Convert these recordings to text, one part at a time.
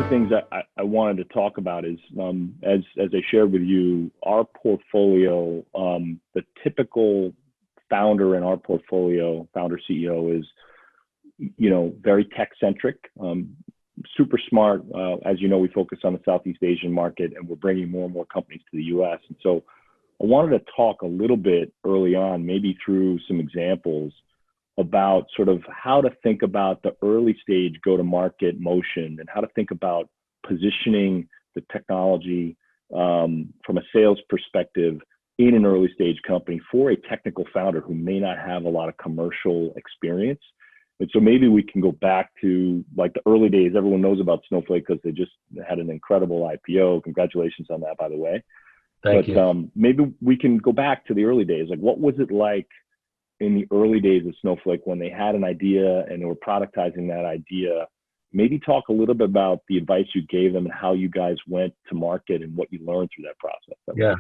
the things that I wanted to talk about is, as I shared with you, our portfolio, the typical founder in our portfolio, founder CEO, is, very tech-centric, super smart. As you know, we focus on the Southeast Asian market, and we're bringing more and more companies to the U.S. And so I wanted to talk a little bit early on, maybe through some examples, about sort of how to think about the early stage go-to-market motion and how to think about positioning the technology from a sales perspective in an early stage company for a technical founder who may not have a lot of commercial experience. And so maybe we can go back to like the early days. Everyone knows about Snowflake because they just had an incredible IPO. Congratulations on that, by the way. Thank you. Maybe we can go back to the early days. Like, what was it like in the early days of Snowflake when they had an idea and they were productizing that idea? Maybe talk a little bit about the advice you gave them and how you guys went to market and what you learned through that process. Yeah.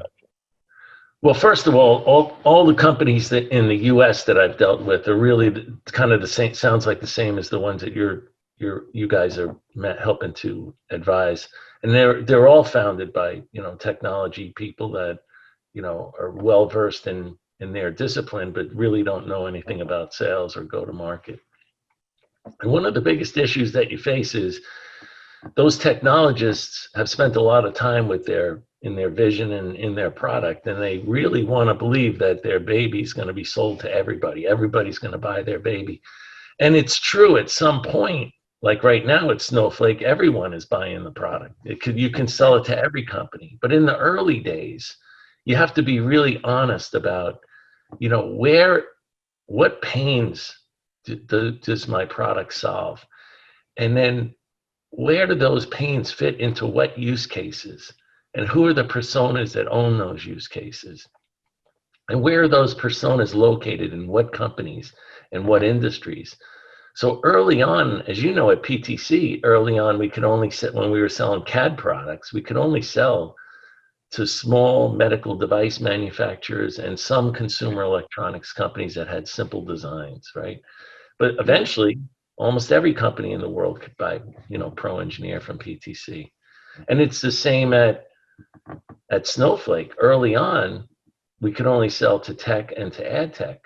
Well, first of all the companies that in the U.S. that I've dealt with are really kind of the same. Sounds like the same as the ones that you guys are helping to advise, and they're all founded by technology people that are well versed in their discipline, but really don't know anything about sales or go to market. And one of the biggest issues that you face is those technologists have spent a lot of time in their vision and in their product, and they really want to believe that their baby is going to be sold to everybody. Everybody's going to buy their baby. And it's true at some point, like right now at Snowflake, everyone is buying the product. You can sell it to every company. But in the early days, you have to be really honest about, what pains does my product solve? And then where do those pains fit into what use cases? And who are the personas that own those use cases? And where are those personas located in what companies and what industries? So early on, as you know, at PTC, early on, we could only when we were selling CAD products, we could only sell to small medical device manufacturers and some consumer electronics companies that had simple designs, right? But eventually, almost every company in the world could buy, Pro Engineer from PTC. And it's the same at Snowflake. Early on, we could only sell to tech and to ad tech.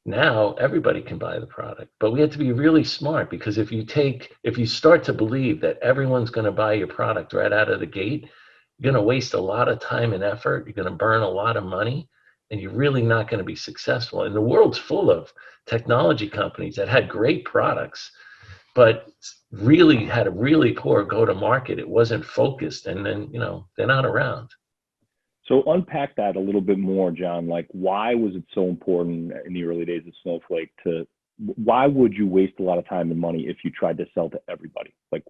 Now everybody can buy the product, but we have to be really smart, because if you start to believe that everyone's going to buy your product right out of the gate, you're going to waste a lot of time and effort. You're going to burn a lot of money, and you're really not going to be successful. And the world's full of technology companies that had great products, but really had a really poor go-to-market. It wasn't focused, and then, they're not around. So unpack that a little bit more, John. Like, why was it so important in the early days of Snowflake why would you waste a lot of time and money if you tried to sell to everybody? Like,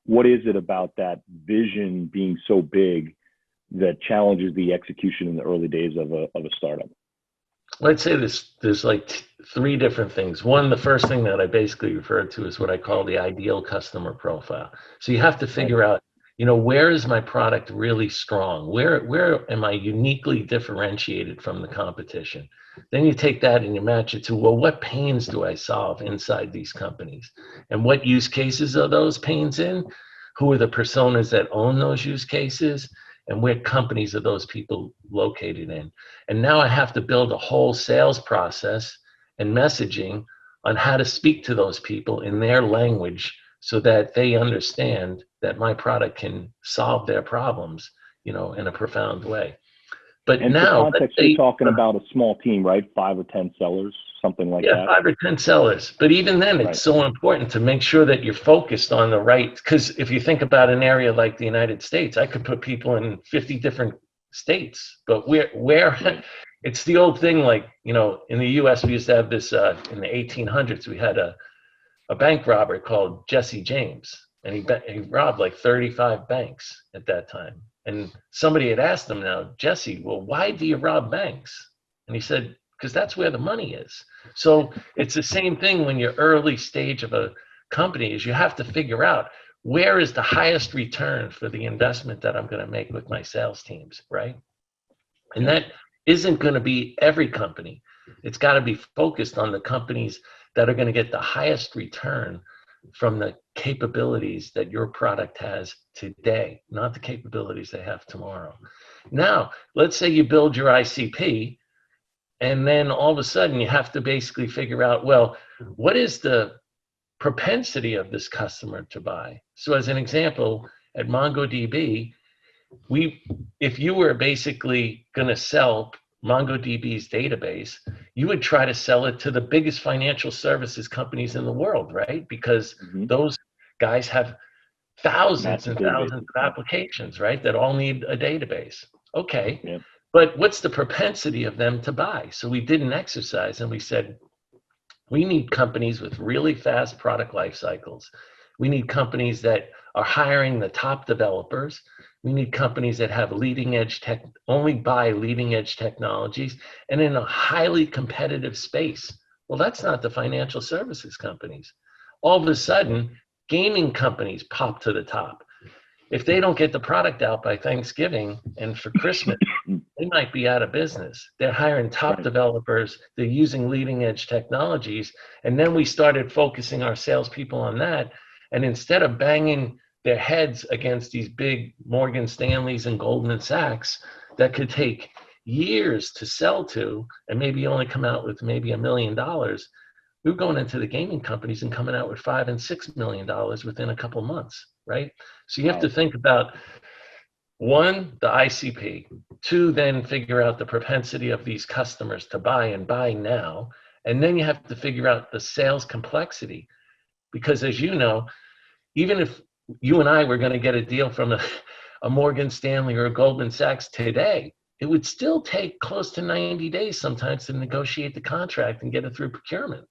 what is it about that vision being so big that challenges the execution in the early days of a startup? Well, I'd say there's like three different things. One, the first thing that I basically referred to is what I call the ideal customer profile. So you have to figure out, where is my product really strong? Where am I uniquely differentiated from the competition? Then you take that and you match it to, well, what pains do I solve inside these companies? And what use cases are those pains in? Who are the personas that own those use cases? And where companies are those people located in? And now I have to build a whole sales process and messaging on how to speak to those people in their language so that they understand that my product can solve their problems, in a profound way. But and now, for context, you're talking about a small team, right? 5 or 10 sellers, something like that. Yeah, 5 or 10 sellers. But even then, it's so important to make sure that you're focused on the right. Because if you think about an area like the United States, I could put people in 50 different states. But where it's the old thing, like, in the U.S., we used to have this in the 1800s. We had a bank robber called Jesse James, and he robbed like 35 banks at that time. And somebody had asked him, now, Jesse, well, why do you rob banks? And he said, because that's where the money is. So it's the same thing when you're early stage of a company, is you have to figure out where is the highest return for the investment that I'm going to make with my sales teams, right? And that isn't going to be every company. It's got to be focused on the companies that are going to get the highest return from the capabilities that your product has today, not the capabilities they have tomorrow. Now, let's say you build your ICP, and then all of a sudden you have to basically figure out, well, what is the propensity of this customer to buy? So as an example, at MongoDB, if you were basically going to sell MongoDB's database, you would try to sell it to the biggest financial services companies in the world, right? Because those guys have thousands and thousands of applications, right, that all need a database. Okay, but what's the propensity of them to buy? So we did an exercise and we said, we need companies with really fast product life cycles. We need companies that are hiring the top developers. We need companies that have leading edge tech, only buy leading edge technologies, and in a highly competitive space. Well, that's not the financial services companies. All of a sudden, gaming companies pop to the top. If they don't get the product out by Thanksgiving and for Christmas, they might be out of business. They're hiring top developers. They're using leading edge technologies. And then we started focusing our salespeople on that. And instead of banging their heads against these big Morgan Stanleys and Goldman Sachs that could take years to sell to and maybe only come out with maybe $1 million, we were going into the gaming companies and coming out with $5 and $6 million within a couple months, right? So you have to think about, one, the ICP, two, then figure out the propensity of these customers to buy and buy now. And then you have to figure out the sales complexity. Because as you know, even if you and I were going to get a deal from a Morgan Stanley or a Goldman Sachs today, it would still take close to 90 days sometimes to negotiate the contract and get it through procurement,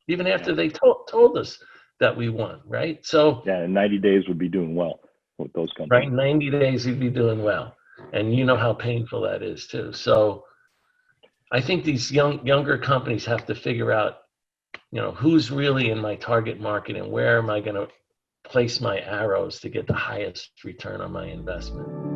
even after they told us that we won, right? So in 90 days would be doing well with those companies. Right, 90 days you'd be doing well. And you know how painful that is too. So I think these younger companies have to figure out, who's really in my target market and where am I going to place my arrows to get the highest return on my investment.